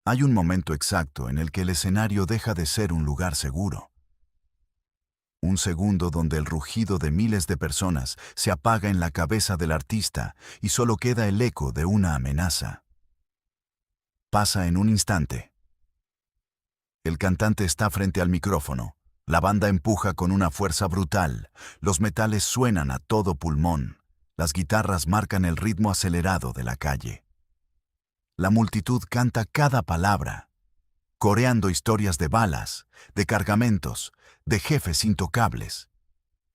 Hay un momento exacto en el que el escenario deja de ser un lugar seguro. Un segundo donde el rugido de miles de personas se apaga en la cabeza del artista y solo queda el eco de una amenaza. Pasa en un instante. El cantante está frente al micrófono. La banda empuja con una fuerza brutal. Los metales suenan a todo pulmón. Las guitarras marcan el ritmo acelerado de la calle. La multitud canta cada palabra, coreando historias de balas, de cargamentos, de jefes intocables.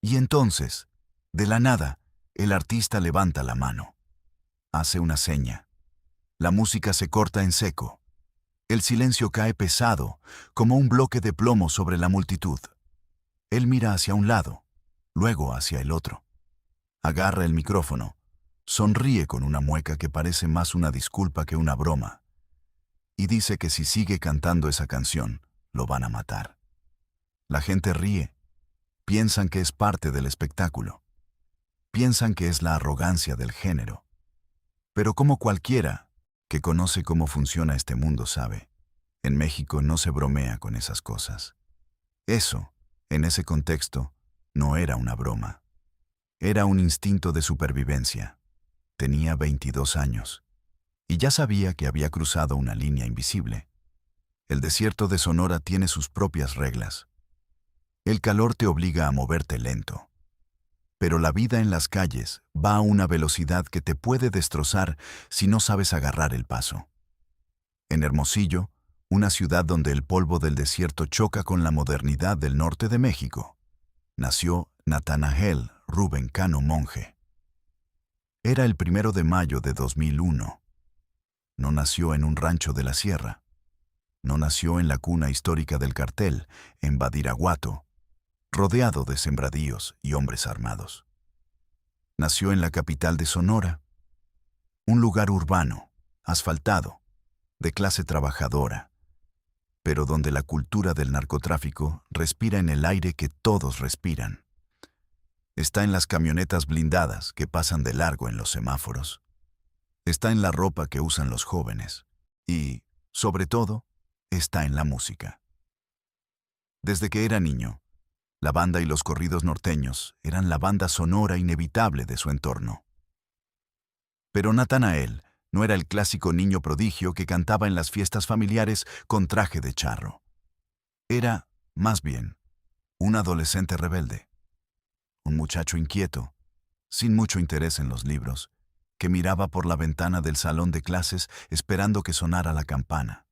Y entonces, de la nada, el artista levanta la mano. Hace una seña. La música se corta en seco. El silencio cae pesado, como un bloque de plomo sobre la multitud. Él mira hacia un lado, luego hacia el otro. Agarra el micrófono. Sonríe con una mueca que parece más una disculpa que una broma. Y dice que si sigue cantando esa canción, lo van a matar. La gente ríe. Piensan que es parte del espectáculo. Piensan que es la arrogancia del género. Pero como cualquiera que conoce cómo funciona este mundo sabe, en México no se bromea con esas cosas. Eso, en ese contexto, no era una broma. Era un instinto de supervivencia. Tenía 22 años. Y ya sabía que había cruzado una línea invisible. El desierto de Sonora tiene sus propias reglas. El calor te obliga a moverte lento. Pero la vida en las calles va a una velocidad que te puede destrozar si no sabes agarrar el paso. En Hermosillo, una ciudad donde el polvo del desierto choca con la modernidad del norte de México, nació Natanael Rubén Cano Monge. Era el 1 de mayo de 2001. No nació en un rancho de la sierra. No nació en la cuna histórica del cartel, en Badiraguato, rodeado de sembradíos y hombres armados. Nació en la capital de Sonora, un lugar urbano, asfaltado, de clase trabajadora, pero donde la cultura del narcotráfico respira en el aire que todos respiran. Está en las camionetas blindadas que pasan de largo en los semáforos. Está en la ropa que usan los jóvenes. Y, sobre todo, está en la música. Desde que era niño, la banda y los corridos norteños eran la banda sonora inevitable de su entorno. Pero Natanael no era el clásico niño prodigio que cantaba en las fiestas familiares con traje de charro. Era, más bien, un adolescente rebelde. Un muchacho inquieto, sin mucho interés en los libros, que miraba por la ventana del salón de clases esperando que sonara la campana.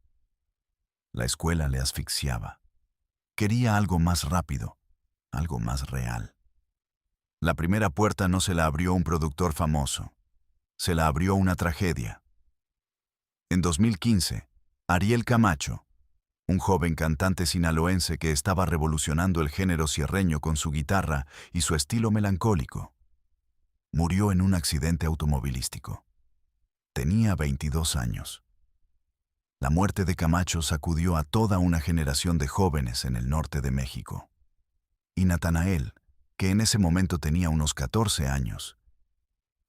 La escuela le asfixiaba. Quería algo más rápido, algo más real. La primera puerta no se la abrió un productor famoso, se la abrió una tragedia. En 2015, Ariel Camacho, un joven cantante sinaloense que estaba revolucionando el género sierreño con su guitarra y su estilo melancólico, murió en un accidente automovilístico. Tenía 22 años. La muerte de Camacho sacudió a toda una generación de jóvenes en el norte de México. Y Natanael, que en ese momento tenía unos 14 años,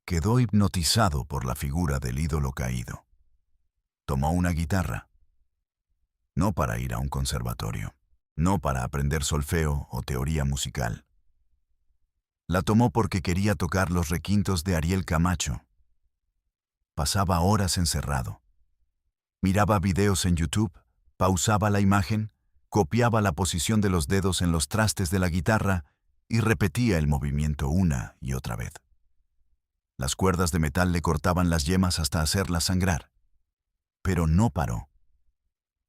quedó hipnotizado por la figura del ídolo caído. Tomó una guitarra. No para ir a un conservatorio, no para aprender solfeo o teoría musical. La tomó porque quería tocar los requintos de Ariel Camacho. Pasaba horas encerrado. Miraba videos en YouTube, pausaba la imagen, copiaba la posición de los dedos en los trastes de la guitarra y repetía el movimiento una y otra vez. Las cuerdas de metal le cortaban las yemas hasta hacerlas sangrar. Pero no paró.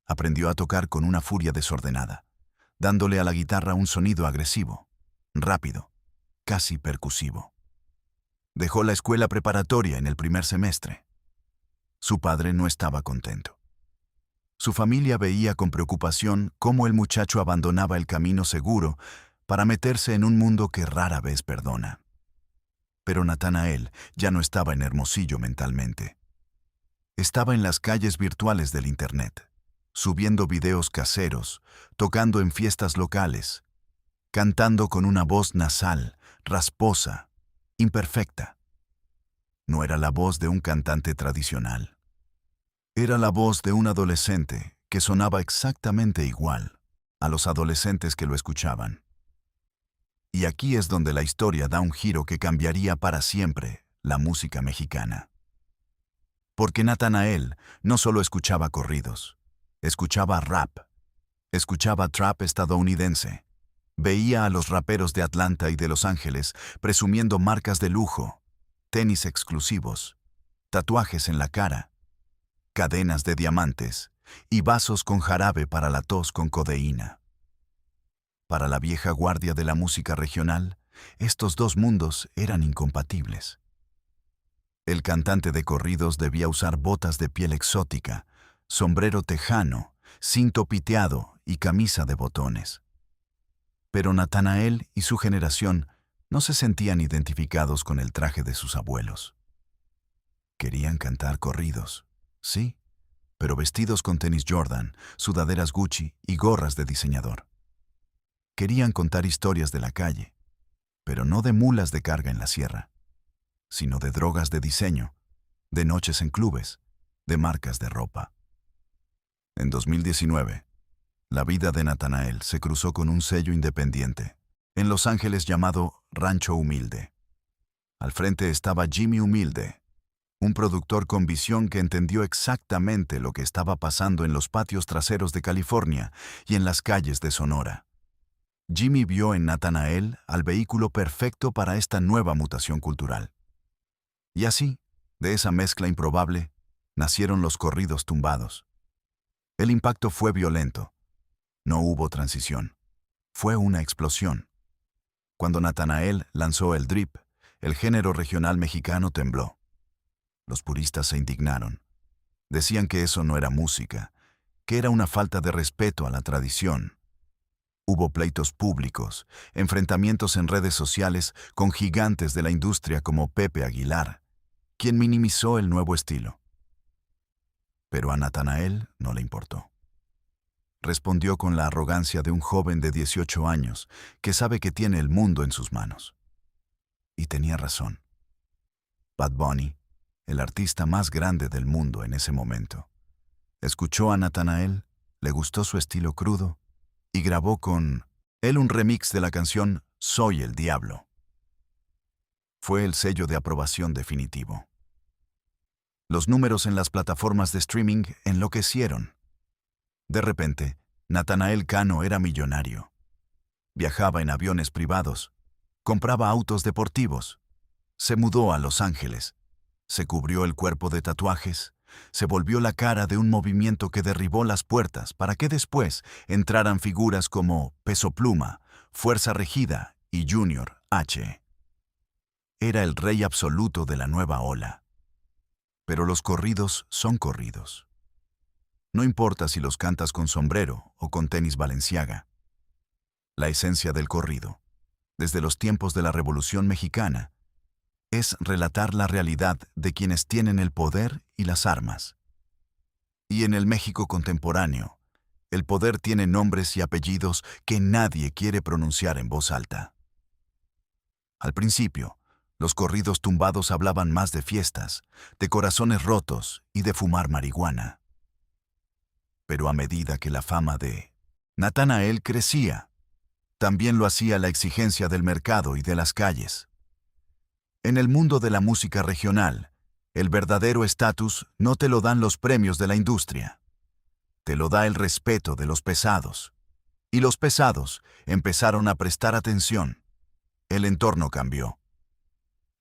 Aprendió a tocar con una furia desordenada, dándole a la guitarra un sonido agresivo, rápido, casi percusivo. Dejó la escuela preparatoria en el primer semestre. Su padre no estaba contento. Su familia veía con preocupación cómo el muchacho abandonaba el camino seguro para meterse en un mundo que rara vez perdona. Pero Natanael ya no estaba en Hermosillo mentalmente. Estaba en las calles virtuales del Internet, subiendo videos caseros, tocando en fiestas locales, cantando con una voz nasal, rasposa, imperfecta. No era la voz de un cantante tradicional. Era la voz de un adolescente que sonaba exactamente igual a los adolescentes que lo escuchaban. Y aquí es donde la historia da un giro que cambiaría para siempre la música mexicana. Porque Natanael no solo escuchaba corridos, escuchaba rap, escuchaba trap estadounidense. Veía a los raperos de Atlanta y de Los Ángeles presumiendo marcas de lujo, tenis exclusivos, tatuajes en la cara, cadenas de diamantes y vasos con jarabe para la tos con codeína. Para la vieja guardia de la música regional, estos dos mundos eran incompatibles. El cantante de corridos debía usar botas de piel exótica, sombrero tejano, cinto piteado y camisa de botones. Pero Natanael y su generación no se sentían identificados con el traje de sus abuelos. Querían cantar corridos, sí, pero vestidos con tenis Jordan, sudaderas Gucci y gorras de diseñador. Querían contar historias de la calle, pero no de mulas de carga en la sierra, sino de drogas de diseño, de noches en clubes, de marcas de ropa. En 2019, la vida de Natanael se cruzó con un sello independiente, en Los Ángeles llamado Rancho Humilde. Al frente estaba Jimmy Humilde, un productor con visión que entendió exactamente lo que estaba pasando en los patios traseros de California y en las calles de Sonora. Jimmy vio en Natanael al vehículo perfecto para esta nueva mutación cultural. Y así, de esa mezcla improbable, nacieron los corridos tumbados. El impacto fue violento. No hubo transición. Fue una explosión. Cuando Natanael lanzó el drip, el género regional mexicano tembló. Los puristas se indignaron. Decían que eso no era música, que era una falta de respeto a la tradición. Hubo pleitos públicos, enfrentamientos en redes sociales con gigantes de la industria como Pepe Aguilar, quien minimizó el nuevo estilo. Pero a Natanael no le importó. Respondió con la arrogancia de un joven de 18 años que sabe que tiene el mundo en sus manos. Y tenía razón. Bad Bunny, el artista más grande del mundo en ese momento, escuchó a Natanael, le gustó su estilo crudo y grabó con él un remix de la canción Soy el Diablo. Fue el sello de aprobación definitivo. Los números en las plataformas de streaming enloquecieron. De repente, Natanael Cano era millonario. Viajaba en aviones privados, compraba autos deportivos, se mudó a Los Ángeles, se cubrió el cuerpo de tatuajes, se volvió la cara de un movimiento que derribó las puertas para que después entraran figuras como Peso Pluma, Fuerza Regida y Junior H. Era el rey absoluto de la nueva ola. Pero los corridos son corridos. No importa si los cantas con sombrero o con tenis Balenciaga. La esencia del corrido, desde los tiempos de la Revolución Mexicana, es relatar la realidad de quienes tienen el poder y las armas. Y en el México contemporáneo, el poder tiene nombres y apellidos que nadie quiere pronunciar en voz alta. Al principio, los corridos tumbados hablaban más de fiestas, de corazones rotos y de fumar marihuana. Pero a medida que la fama de Natanael crecía, también lo hacía la exigencia del mercado y de las calles. En el mundo de la música regional, el verdadero estatus no te lo dan los premios de la industria. Te lo da el respeto de los pesados. Y los pesados empezaron a prestar atención. El entorno cambió.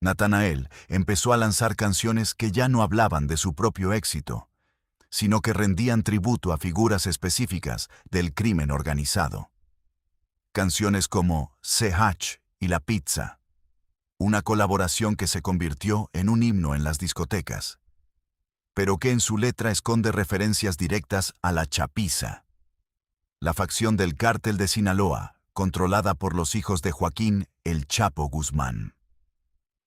Natanael empezó a lanzar canciones que ya no hablaban de su propio éxito, sino que rendían tributo a figuras específicas del crimen organizado. Canciones como CH y La Pizza, una colaboración que se convirtió en un himno en las discotecas, pero que en su letra esconde referencias directas a la chapiza, la facción del cártel de Sinaloa, controlada por los hijos de Joaquín El Chapo Guzmán.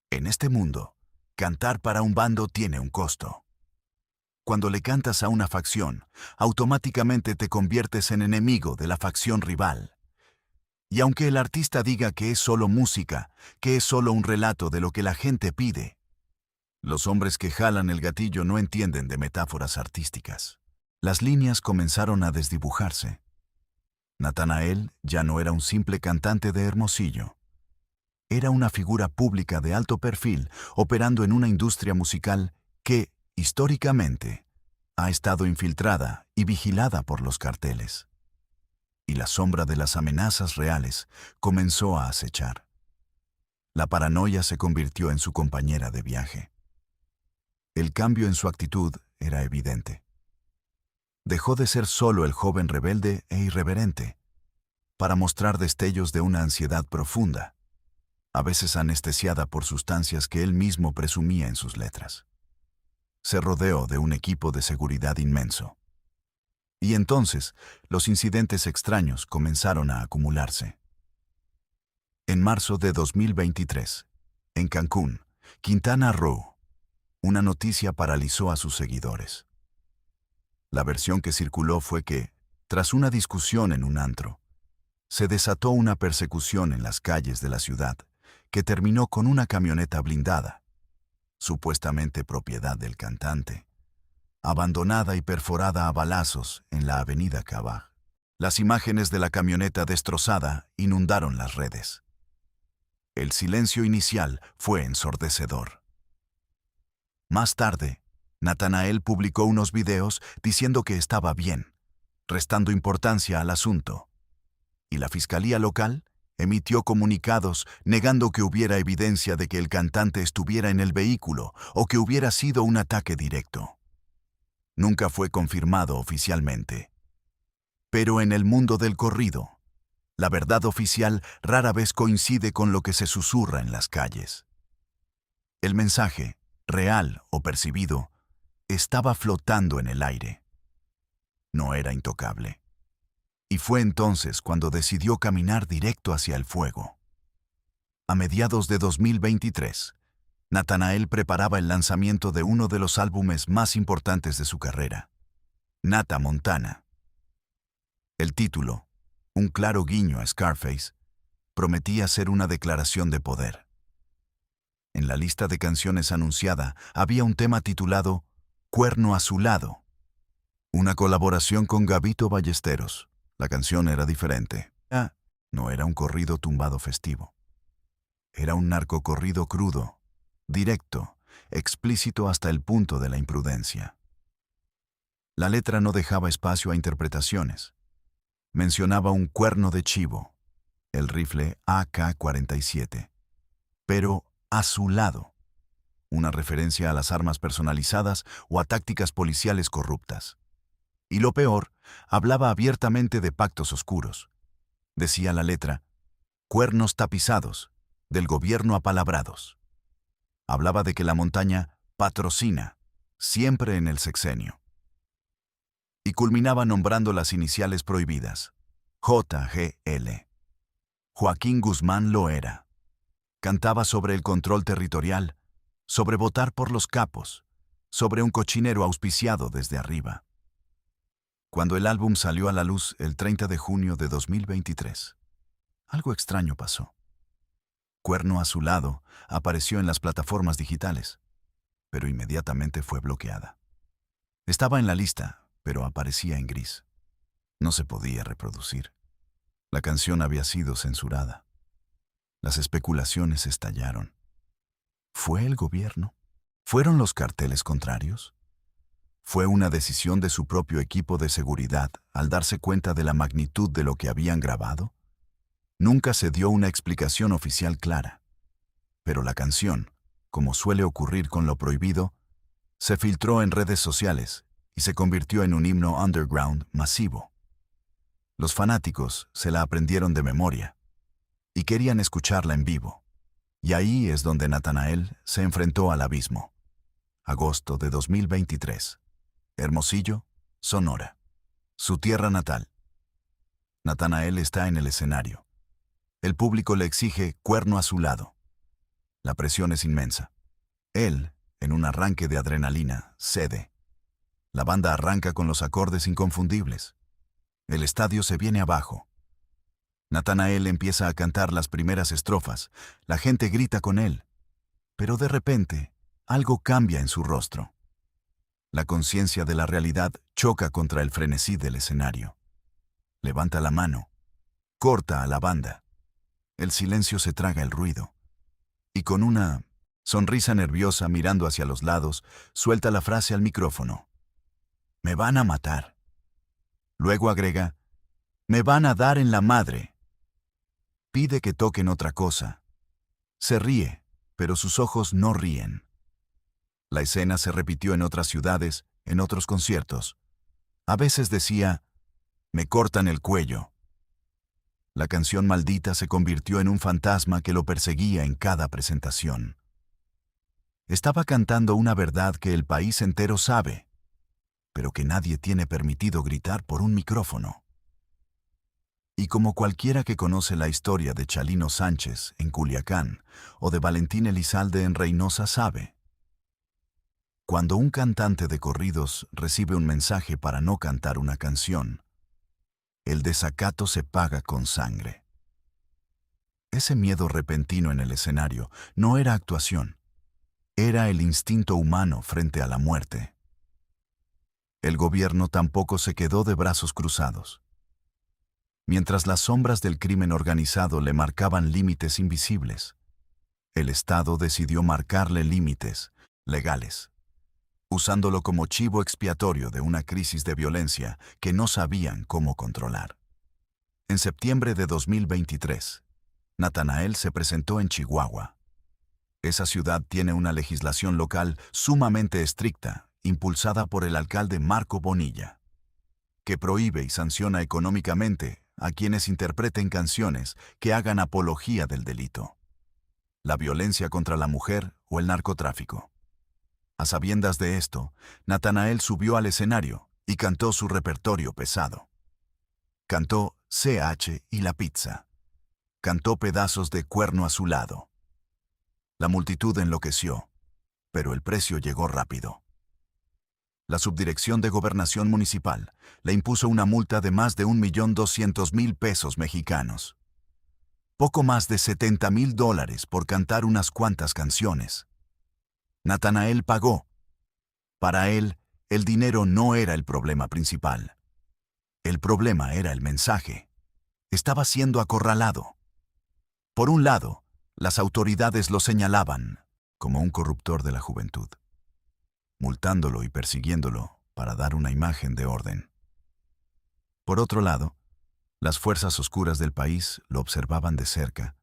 En este mundo, cantar para un bando tiene un costo. Cuando le cantas a una facción, automáticamente te conviertes en enemigo de la facción rival. Y aunque el artista diga que es solo música, que es solo un relato de lo que la gente pide, Los hombres que jalan el gatillo no entienden de metáforas artísticas. Las líneas comenzaron a desdibujarse. Natanael ya no era un simple cantante de Hermosillo. Era una figura pública de alto perfil operando en una industria musical que, históricamente, ha estado infiltrada y vigilada por los carteles. Y la sombra de las amenazas reales comenzó a acechar. La paranoia se convirtió en su compañera de viaje. El cambio en su actitud era evidente. Dejó de ser solo el joven rebelde e irreverente, para mostrar destellos de una ansiedad profunda, a veces anestesiada por sustancias que él mismo presumía en sus letras. Se rodeó de un equipo de seguridad inmenso. Y entonces, los incidentes extraños comenzaron a acumularse. En marzo de 2023, en Cancún, Quintana Roo, una noticia paralizó a sus seguidores. La versión que circuló fue que, tras una discusión en un antro, se desató una persecución en las calles de la ciudad que terminó con una camioneta blindada, supuestamente propiedad del cantante, abandonada y perforada a balazos en la avenida Cava. Las imágenes de la camioneta destrozada inundaron las redes. El silencio inicial fue ensordecedor. Más tarde, Natanael publicó unos videos diciendo que estaba bien, restando importancia al asunto, y la fiscalía local emitió comunicados negando que hubiera evidencia de que el cantante estuviera en el vehículo o que hubiera sido un ataque directo. Nunca fue confirmado oficialmente. Pero en el mundo del corrido, la verdad oficial rara vez coincide con lo que se susurra en las calles. El mensaje, real o percibido, estaba flotando en el aire. No era intocable. Y fue entonces cuando decidió caminar directo hacia el fuego. A mediados de 2023, Natanael preparaba el lanzamiento de uno de los álbumes más importantes de su carrera, Nata Montana. El título, un claro guiño a Scarface, prometía ser una declaración de poder. En la lista de canciones anunciada había un tema titulado Cuerno Azulado, una colaboración con Gabito Ballesteros. La canción era diferente. No era un corrido tumbado festivo. Era un narcocorrido crudo, directo, explícito hasta el punto de la imprudencia. La letra no dejaba espacio a interpretaciones. Mencionaba un cuerno de chivo, el rifle AK-47, pero azulado, una referencia a las armas personalizadas o a tácticas policiales corruptas. Y lo peor, hablaba abiertamente de pactos oscuros. Decía la letra, cuernos tapizados, del gobierno apalabrados. Hablaba de que la montaña patrocina, siempre en el sexenio. Y culminaba nombrando las iniciales prohibidas, JGL. Joaquín Guzmán Loera. Cantaba sobre el control territorial, sobre votar por los capos, sobre un cochinero auspiciado desde arriba. Cuando el álbum salió a la luz el 30 de junio de 2023, algo extraño pasó. Cuerno Azulado apareció en las plataformas digitales, pero inmediatamente fue bloqueada. Estaba en la lista, pero aparecía en gris. No se podía reproducir. La canción había sido censurada. Las especulaciones estallaron. ¿Fue el gobierno? ¿Fueron los carteles contrarios? ¿Fue una decisión de su propio equipo de seguridad al darse cuenta de la magnitud de lo que habían grabado? Nunca se dio una explicación oficial clara. Pero la canción, como suele ocurrir con lo prohibido, se filtró en redes sociales y se convirtió en un himno underground masivo. Los fanáticos se la aprendieron de memoria y querían escucharla en vivo. Y ahí es donde Natanael se enfrentó al abismo. Agosto de 2023. Hermosillo, Sonora. Su tierra natal. Natanael está en el escenario. El público le exige cuerno azulado. La presión es inmensa. Él, en un arranque de adrenalina, cede. La banda arranca con los acordes inconfundibles. El estadio se viene abajo. Natanael empieza a cantar las primeras estrofas. La gente grita con él. Pero de repente, algo cambia en su rostro. La conciencia de la realidad choca contra el frenesí del escenario. Levanta la mano, corta a la banda. El silencio se traga el ruido. Y con una sonrisa nerviosa mirando hacia los lados, suelta la frase al micrófono. Me van a matar. Luego agrega, me van a dar en la madre. Pide que toquen otra cosa. Se ríe, pero sus ojos no ríen. La escena se repitió en otras ciudades, en otros conciertos. A veces decía, me cortan el cuello. La canción maldita se convirtió en un fantasma que lo perseguía en cada presentación. Estaba cantando una verdad que el país entero sabe, pero que nadie tiene permitido gritar por un micrófono. Y como cualquiera que conoce la historia de Chalino Sánchez en Culiacán o de Valentín Elizalde en Reynosa sabe, cuando un cantante de corridos recibe un mensaje para no cantar una canción, el desacato se paga con sangre. Ese miedo repentino en el escenario no era actuación, era el instinto humano frente a la muerte. El gobierno tampoco se quedó de brazos cruzados. Mientras las sombras del crimen organizado le marcaban límites invisibles, el Estado decidió marcarle límites legales, usándolo como chivo expiatorio de una crisis de violencia que no sabían cómo controlar. En septiembre de 2023, Natanael se presentó en Chihuahua. Esa ciudad tiene una legislación local sumamente estricta, impulsada por el alcalde Marco Bonilla, que prohíbe y sanciona económicamente a quienes interpreten canciones que hagan apología del delito, la violencia contra la mujer o el narcotráfico. A sabiendas de esto, Natanael subió al escenario y cantó su repertorio pesado. Cantó CH y la pizza. Cantó pedazos de Cuerno Azulado. La multitud enloqueció, pero el precio llegó rápido. La Subdirección de Gobernación Municipal le impuso una multa de más de 1.200.000 pesos mexicanos. Poco más de $70,000 por cantar unas cuantas canciones. Natanael pagó. Para él, el dinero no era el problema principal. El problema era el mensaje. Estaba siendo acorralado. Por un lado, las autoridades lo señalaban como un corruptor de la juventud, multándolo y persiguiéndolo para dar una imagen de orden. Por otro lado, las fuerzas oscuras del país lo observaban de cerca,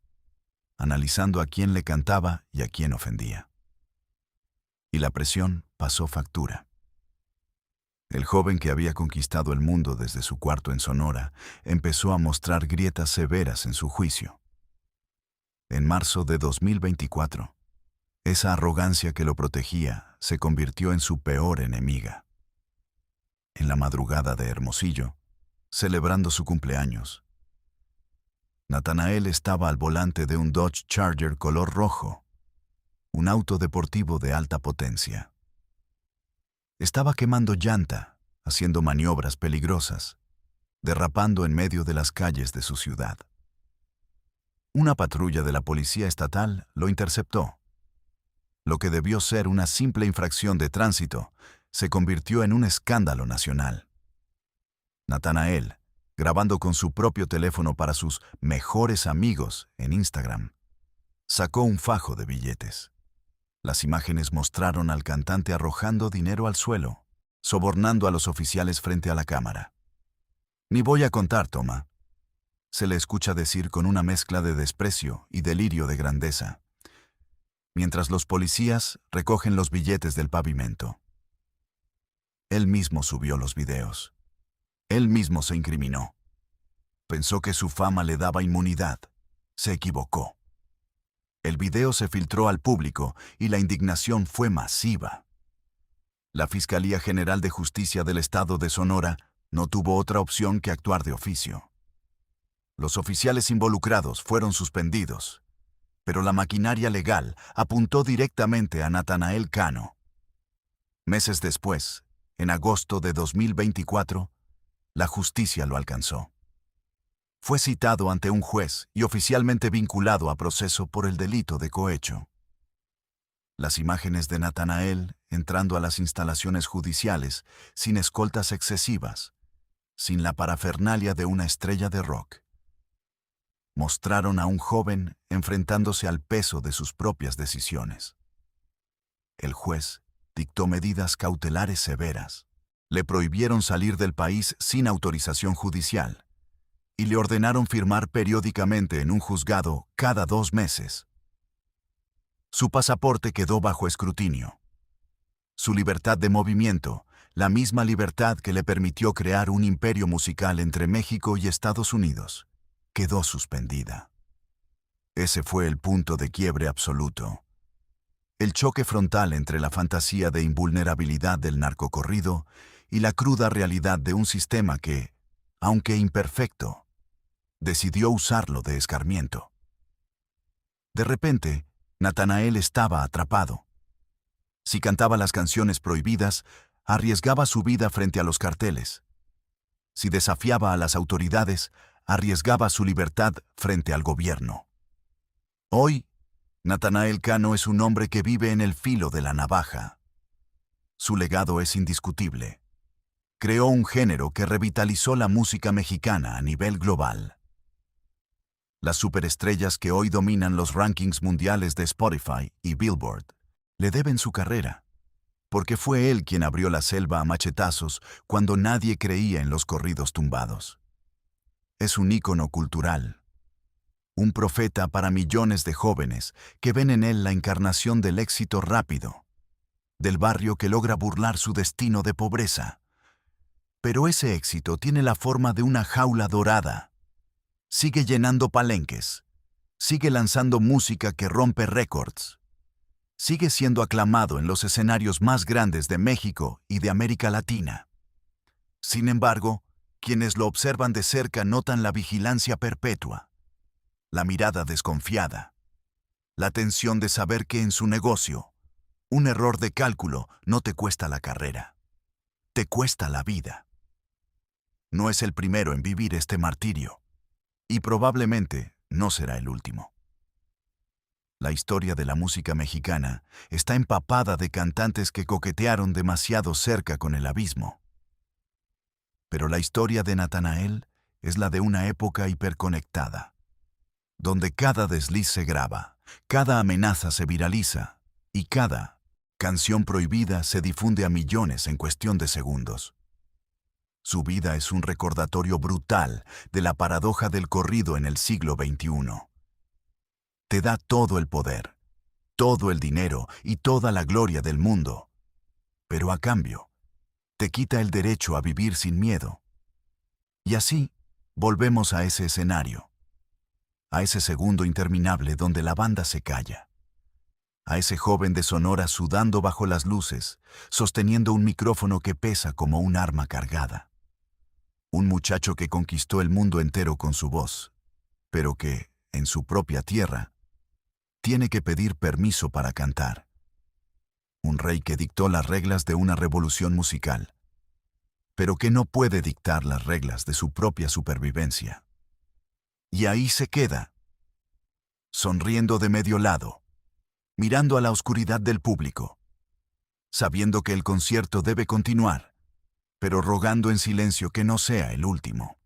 analizando a quién le cantaba y a quién ofendía. Y la presión pasó factura. El joven que había conquistado el mundo desde su cuarto en Sonora empezó a mostrar grietas severas en su juicio. En marzo de 2024, esa arrogancia que lo protegía se convirtió en su peor enemiga. En la madrugada de Hermosillo, celebrando su cumpleaños, Natanael estaba al volante de un Dodge Charger color rojo, un auto deportivo de alta potencia. Estaba quemando llanta, haciendo maniobras peligrosas, derrapando en medio de las calles de su ciudad. Una patrulla de la policía estatal lo interceptó. Lo que debió ser una simple infracción de tránsito se convirtió en un escándalo nacional. Natanael, grabando con su propio teléfono para sus mejores amigos en Instagram, sacó un fajo de billetes. Las imágenes mostraron al cantante arrojando dinero al suelo, sobornando a los oficiales frente a la cámara. «Ni voy a contar, toma», se le escucha decir con una mezcla de desprecio y delirio de grandeza, mientras los policías recogen los billetes del pavimento. Él mismo subió los videos. Él mismo se incriminó. Pensó que su fama le daba inmunidad. Se equivocó. El video se filtró al público y la indignación fue masiva. La Fiscalía General de Justicia del Estado de Sonora no tuvo otra opción que actuar de oficio. Los oficiales involucrados fueron suspendidos, pero la maquinaria legal apuntó directamente a Natanael Cano. Meses después, en agosto de 2024, la justicia lo alcanzó. Fue citado ante un juez y oficialmente vinculado a proceso por el delito de cohecho. Las imágenes de Natanael entrando a las instalaciones judiciales sin escoltas excesivas, sin la parafernalia de una estrella de rock. Mostraron a un joven enfrentándose al peso de sus propias decisiones. El juez dictó medidas cautelares severas. Le prohibieron salir del país sin autorización judicial y le ordenaron firmar periódicamente en un juzgado cada 2 meses. Su pasaporte quedó bajo escrutinio. Su libertad de movimiento, la misma libertad que le permitió crear un imperio musical entre México y Estados Unidos, quedó suspendida. Ese fue el punto de quiebre absoluto. El choque frontal entre la fantasía de invulnerabilidad del narcocorrido y la cruda realidad de un sistema que, aunque imperfecto, decidió usarlo de escarmiento. De repente, Natanael estaba atrapado. Si cantaba las canciones prohibidas, arriesgaba su vida frente a los carteles. Si desafiaba a las autoridades, arriesgaba su libertad frente al gobierno. Hoy, Natanael Cano es un hombre que vive en el filo de la navaja. Su legado es indiscutible. Creó un género que revitalizó la música mexicana a nivel global. Las superestrellas que hoy dominan los rankings mundiales de Spotify y Billboard le deben su carrera, porque fue él quien abrió la selva a machetazos cuando nadie creía en los corridos tumbados. Es un ícono cultural, un profeta para millones de jóvenes que ven en él la encarnación del éxito rápido, del barrio que logra burlar su destino de pobreza. Pero ese éxito tiene la forma de una jaula dorada. Sigue llenando palenques, sigue lanzando música que rompe récords, sigue siendo aclamado en los escenarios más grandes de México y de América Latina. Sin embargo, quienes lo observan de cerca notan la vigilancia perpetua, la mirada desconfiada, la tensión de saber que en su negocio, un error de cálculo no te cuesta la carrera, te cuesta la vida. No es el primero en vivir este martirio. Y probablemente no será el último. La historia de la música mexicana está empapada de cantantes que coquetearon demasiado cerca con el abismo. Pero la historia de Natanael es la de una época hiperconectada, donde cada desliz se graba, cada amenaza se viraliza y cada canción prohibida se difunde a millones en cuestión de segundos. Su vida es un recordatorio brutal de la paradoja del corrido en el siglo XXI. Te da todo el poder, todo el dinero y toda la gloria del mundo, pero a cambio, te quita el derecho a vivir sin miedo. Y así, volvemos a ese escenario, a ese segundo interminable donde la banda se calla, a ese joven de Sonora sudando bajo las luces, sosteniendo un micrófono que pesa como un arma cargada. Un muchacho que conquistó el mundo entero con su voz, pero que, en su propia tierra, tiene que pedir permiso para cantar. Un rey que dictó las reglas de una revolución musical, pero que no puede dictar las reglas de su propia supervivencia. Y ahí se queda, sonriendo de medio lado, mirando a la oscuridad del público, sabiendo que el concierto debe continuar, pero rogando en silencio que no sea el último.